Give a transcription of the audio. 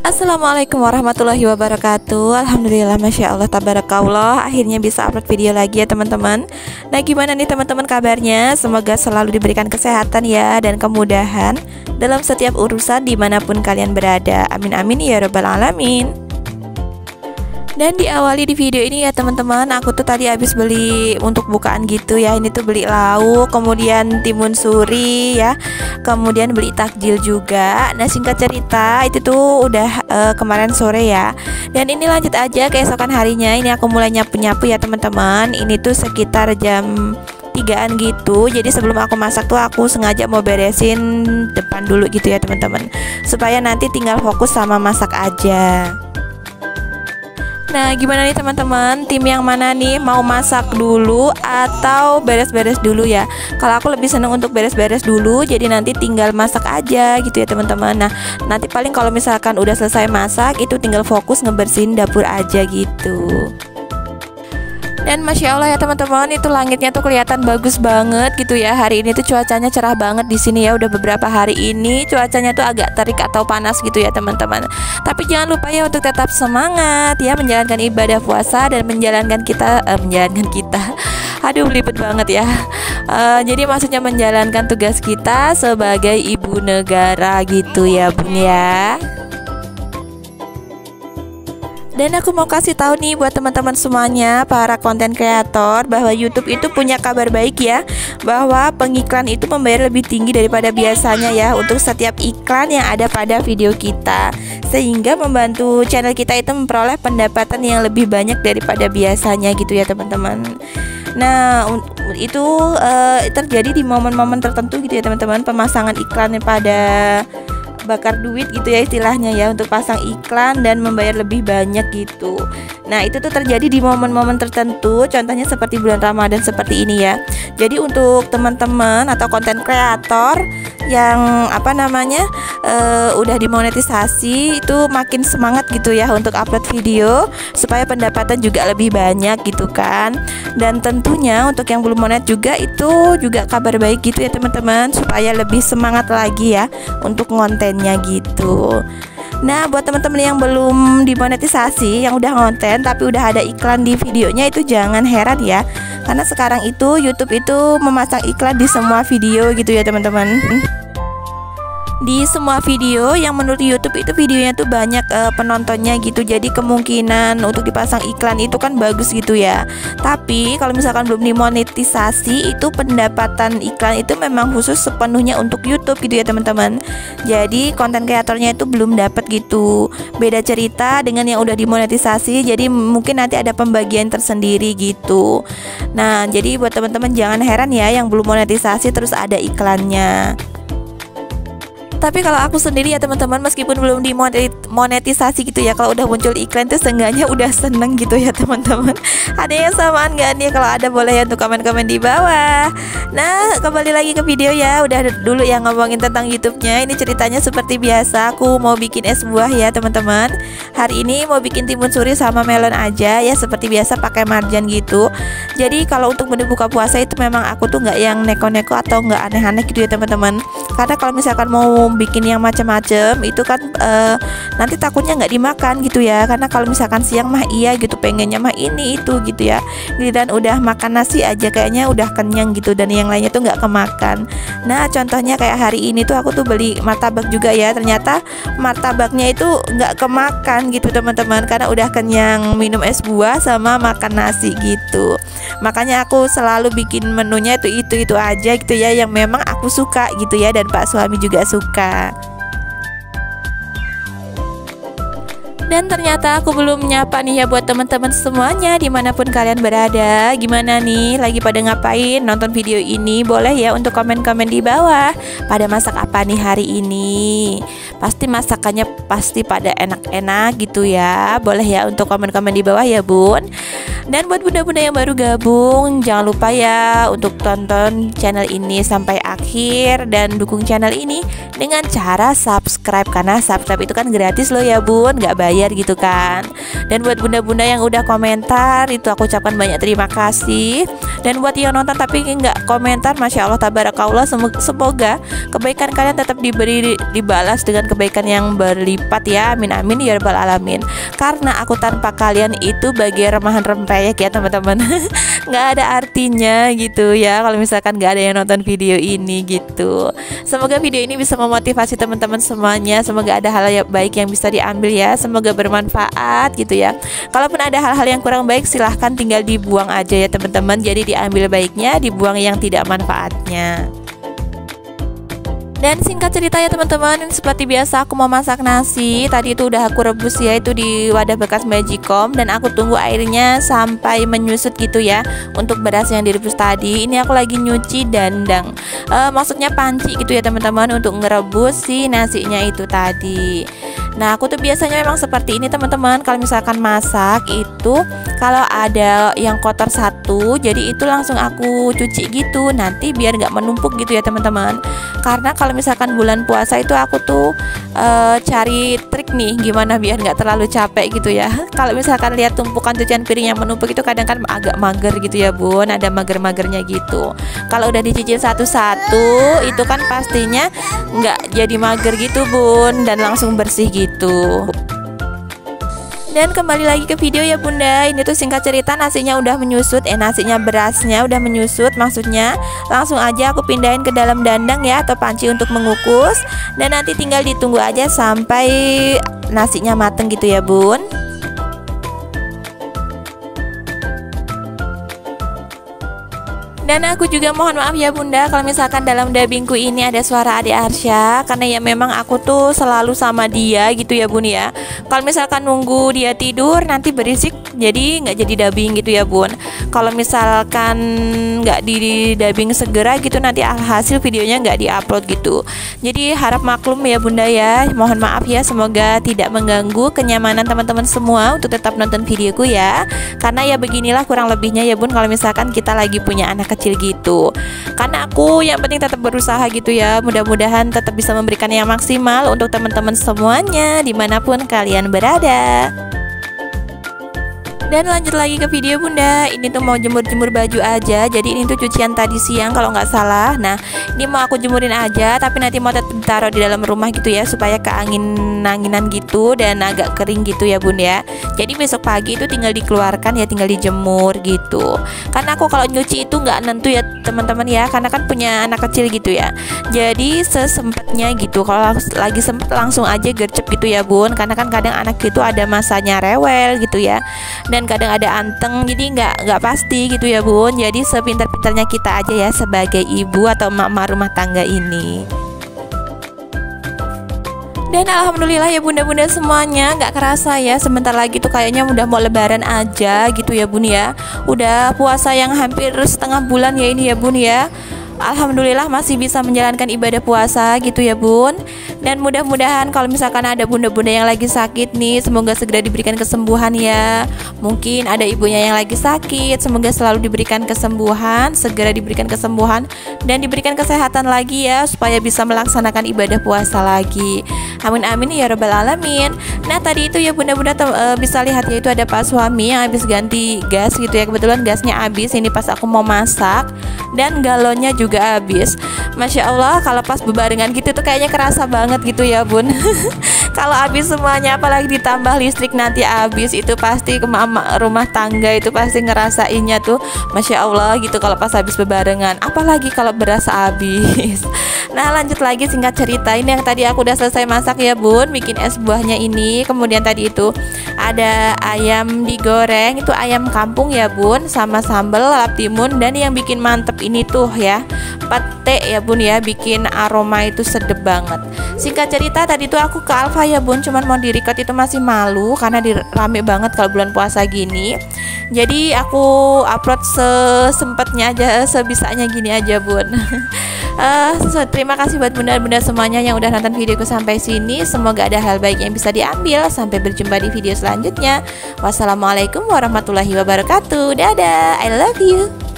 Assalamualaikum warahmatullahi wabarakatuh. Alhamdulillah, Masya Allah, tabarakallah, akhirnya bisa upload video lagi ya teman-teman. Nah, gimana nih teman-teman kabarnya? Semoga selalu diberikan kesehatan ya dan kemudahan dalam setiap urusan dimanapun kalian berada. Amin amin ya rabbal alamin. Dan diawali di video ini ya teman-teman, aku tuh tadi habis beli untuk bukaan gitu ya. Ini tuh beli lauk, kemudian timun suri ya, kemudian beli takjil juga. Nah, singkat cerita itu tuh udah kemarin sore ya. Dan ini lanjut aja keesokan harinya. Ini aku mulai nyapu-nyapu ya teman-teman. Ini tuh sekitar jam 3-an gitu. Jadi sebelum aku masak tuh aku sengaja mau beresin depan dulu gitu ya teman-teman, supaya nanti tinggal fokus sama masak aja. Nah, gimana nih teman-teman? Tim yang mana nih? Mau masak dulu atau beres-beres dulu ya? Kalau aku lebih seneng untuk beres-beres dulu, jadi nanti tinggal masak aja gitu ya teman-teman. Nah, nanti paling kalau misalkan udah selesai masak, itu tinggal fokus ngebersihin dapur aja gitu. Dan Masya Allah ya teman-teman, itu langitnya tuh kelihatan bagus banget gitu ya. Hari ini tuh cuacanya cerah banget di sini ya. Udah beberapa hari ini cuacanya tuh agak terik atau panas gitu ya teman-teman. Tapi jangan lupa ya untuk tetap semangat ya menjalankan ibadah puasa dan menjalankan kita. Aduh, belibet banget ya. Jadi maksudnya menjalankan tugas kita sebagai ibu negara gitu ya Bun ya. Dan aku mau kasih tahu nih buat teman-teman semuanya, para konten kreator, bahwa YouTube itu punya kabar baik ya, bahwa pengiklan itu membayar lebih tinggi daripada biasanya ya untuk setiap iklan yang ada pada video kita, sehingga membantu channel kita itu memperoleh pendapatan yang lebih banyak daripada biasanya gitu ya teman-teman. Nah, itu terjadi di momen-momen tertentu gitu ya teman-teman, pemasangan iklan pada bakar duit gitu ya istilahnya ya, untuk pasang iklan dan membayar lebih banyak gitu. Nah, itu tuh terjadi di momen-momen tertentu, contohnya seperti bulan Ramadan seperti ini ya. Jadi untuk teman-teman atau konten kreator yang udah dimonetisasi, itu makin semangat gitu ya untuk upload video supaya pendapatan juga lebih banyak gitu kan. Dan tentunya untuk yang belum monet juga, itu juga kabar baik gitu ya teman-teman, supaya lebih semangat lagi ya untuk kontennya gitu. Nah, buat teman-teman yang belum dimonetisasi, yang udah ngonten tapi udah ada iklan di videonya, itu jangan heran ya, karena sekarang itu YouTube itu memasang iklan di semua video gitu ya teman-teman. Di semua video yang menurut YouTube itu videonya tuh banyak penontonnya gitu, jadi kemungkinan untuk dipasang iklan itu kan bagus gitu ya. Tapi kalau misalkan belum dimonetisasi, itu pendapatan iklan itu memang khusus sepenuhnya untuk YouTube gitu ya teman-teman. Jadi konten kreatornya itu belum dapat gitu. Beda cerita dengan yang udah dimonetisasi, jadi mungkin nanti ada pembagian tersendiri gitu. Nah, jadi buat teman-teman jangan heran ya yang belum monetisasi terus ada iklannya. Tapi kalau aku sendiri ya teman-teman, meskipun belum dimonetisasi gitu ya, kalau udah muncul iklan tuh seenggaknya udah seneng gitu ya teman-teman. Ada yang samaan gak nih? Kalau ada boleh ya untuk komen-komen di bawah. Nah, kembali lagi ke video ya. Udah dulu yang ngomongin tentang YouTube-nya. Ini ceritanya seperti biasa, aku mau bikin es buah ya teman-teman. Hari ini mau bikin timun suri sama melon aja ya, seperti biasa pakai marjan gitu. Jadi kalau untuk menu buka puasa itu memang aku tuh nggak yang neko-neko atau nggak aneh-aneh gitu ya teman-teman. Karena kalau misalkan mau bikin yang macam-macam itu kan nanti takutnya nggak dimakan gitu ya. Karena kalau misalkan siang mah iya gitu, pengennya mah ini itu gitu ya, dan udah makan nasi aja kayaknya udah kenyang gitu, dan yang lainnya tuh nggak kemakan. Nah, contohnya kayak hari ini tuh aku tuh beli martabak juga ya, ternyata martabaknya itu nggak kemakan gitu teman-teman, karena udah kenyang minum es buah sama makan nasi gitu. Makanya aku selalu bikin menunya itu aja gitu ya, yang memang aku suka gitu ya, dan Pak suami juga suka. Dan ternyata aku belum nyapa nih ya buat teman-teman semuanya dimanapun kalian berada. Gimana nih, lagi pada ngapain nonton video ini? Boleh ya untuk komen-komen di bawah. Pada masak apa nih hari ini? Pasti masakannya pasti pada enak-enak gitu ya. Boleh ya untuk komen-komen di bawah ya Bun. Dan buat bunda-bunda yang baru gabung, jangan lupa ya untuk tonton channel ini sampai akhir dan dukung channel ini dengan cara subscribe, karena subscribe itu kan gratis loh ya bun, nggak bayar gitu kan. Dan buat bunda-bunda yang udah komentar, itu aku ucapkan banyak terima kasih. Dan buat yang nonton tapi nggak komentar, Masya Allah tabarakallah, semoga kebaikan kalian tetap dibalas dengan kebaikan yang berlipat ya, amin amin ya rabbal alamin. Karena aku tanpa kalian itu bagai remahan rempeyek ya teman-teman. Nggak ada artinya gitu ya kalau misalkan nggak ada yang nonton video ini gitu. Semoga video ini bisa memotivasi teman-teman semuanya, semoga ada hal yang baik yang bisa diambil ya, semoga bermanfaat gitu ya. Kalaupun ada hal-hal yang kurang baik, silahkan tinggal dibuang aja ya teman-teman. Jadi diambil baiknya, dibuang yang tidak manfaatnya. Dan singkat cerita ya teman-teman, seperti biasa aku mau masak nasi. Tadi itu udah aku rebus ya, itu di wadah bekas magicom, dan aku tunggu airnya sampai menyusut gitu ya untuk beras yang direbus tadi. Ini aku lagi nyuci dandang, maksudnya panci gitu ya teman-teman, untuk ngerebus si nasinya itu tadi. Nah aku tuh biasanya memang seperti ini teman-teman, kalau misalkan masak itu kalau ada yang kotor satu, jadi itu langsung aku cuci gitu, nanti biar nggak menumpuk gitu ya teman-teman. Karena kalau misalkan bulan puasa itu aku tuh cari trik nih gimana biar nggak terlalu capek gitu ya. Kalau misalkan lihat tumpukan cucian piring yang menumpuk itu kadang kan agak mager gitu ya bun, ada mager-magernya gitu. Kalau udah dicicil satu-satu itu kan pastinya nggak jadi mager gitu bun, dan langsung bersih gitu. Dan kembali lagi ke video ya bunda, ini tuh singkat cerita nasinya udah menyusut, nasinya berasnya udah menyusut maksudnya. Langsung aja aku pindahin ke dalam dandang ya, atau panci untuk mengukus. Dan nanti tinggal ditunggu aja sampai nasinya mateng gitu ya bun. Dan aku juga mohon maaf ya bunda kalau misalkan dalam dubbingku ini ada suara adik Arsya, karena ya memang aku tuh selalu sama dia gitu ya bun ya. Kalau misalkan nunggu dia tidur nanti berisik, jadi nggak jadi dubbing gitu ya bun. Kalau misalkan nggak di dubbing segera gitu, nanti hasil videonya nggak diupload gitu. Jadi harap maklum ya bunda ya, mohon maaf ya, semoga tidak mengganggu kenyamanan teman-teman semua untuk tetap nonton videoku ya. Karena ya beginilah kurang lebihnya ya bun kalau misalkan kita lagi punya anak kecil gitu. Karena aku yang penting tetap berusaha gitu ya, mudah-mudahan tetap bisa memberikan yang maksimal untuk teman-teman semuanya dimanapun kalian berada. Dan lanjut lagi ke video bunda, ini tuh mau jemur-jemur baju aja. Jadi ini tuh cucian tadi siang kalau nggak salah. Nah ini mau aku jemurin aja, tapi nanti mau taruh di dalam rumah gitu ya, supaya keangin-anginan gitu dan agak kering gitu ya bun ya. Jadi besok pagi itu tinggal dikeluarkan ya, tinggal dijemur gitu. Karena aku kalau nyuci itu nggak nentu ya teman-teman ya, karena kan punya anak kecil gitu ya. Jadi sesempatnya gitu, kalau lagi sempet langsung aja gercep gitu ya bun. Karena kan kadang anak itu ada masanya rewel gitu ya, dan kadang ada anteng, jadi nggak pasti gitu ya bun. Jadi sepintar-pintarnya kita aja ya sebagai ibu atau mama rumah tangga ini. Dan alhamdulillah ya bunda-bunda semuanya, nggak kerasa ya sebentar lagi tuh kayaknya udah mau lebaran aja gitu ya bun ya. Udah puasa yang hampir setengah bulan ya ini ya bun ya. Alhamdulillah masih bisa menjalankan ibadah puasa gitu ya bun. Dan mudah-mudahan kalau misalkan ada bunda-bunda yang lagi sakit nih, semoga segera diberikan kesembuhan ya. Mungkin ada ibunya yang lagi sakit, semoga selalu diberikan kesembuhan, segera diberikan kesembuhan dan diberikan kesehatan lagi ya, supaya bisa melaksanakan ibadah puasa lagi. Amin amin ya rabbal alamin. Nah tadi itu ya bunda-bunda bisa lihat ya, itu ada pak suami yang habis ganti gas gitu ya. Kebetulan gasnya habis ini pas aku mau masak, dan galonnya juga habis. Masya Allah, kalau pas bebarengan gitu tuh kayaknya kerasa banget gitu ya bun. Kalau habis semuanya, apalagi ditambah listrik nanti habis, itu pasti mama rumah tangga itu pasti ngerasainnya tuh Masya Allah gitu kalau pas habis bebarengan. Apalagi kalau beras habis. Nah lanjut lagi singkat cerita, ini yang tadi aku udah selesai masak ya bun, bikin es buahnya ini. Kemudian tadi itu ada ayam digoreng, itu ayam kampung ya bun, sama sambal lap timun. Dan yang bikin mantep ini tuh ya pete ya bun ya, bikin aroma itu sedep banget. Singkat cerita tadi tuh aku ke Alfa ya bun, cuman mau di record itu masih malu karena rame banget kalau bulan puasa gini. Jadi aku upload sesempatnya aja, sebisanya gini aja bun. Terima kasih buat bunda-bunda semuanya yang udah nonton videoku sampai sini. Semoga ada hal baik yang bisa diambil. Sampai berjumpa di video selanjutnya. Wassalamualaikum warahmatullahi wabarakatuh. Dadah, I love you.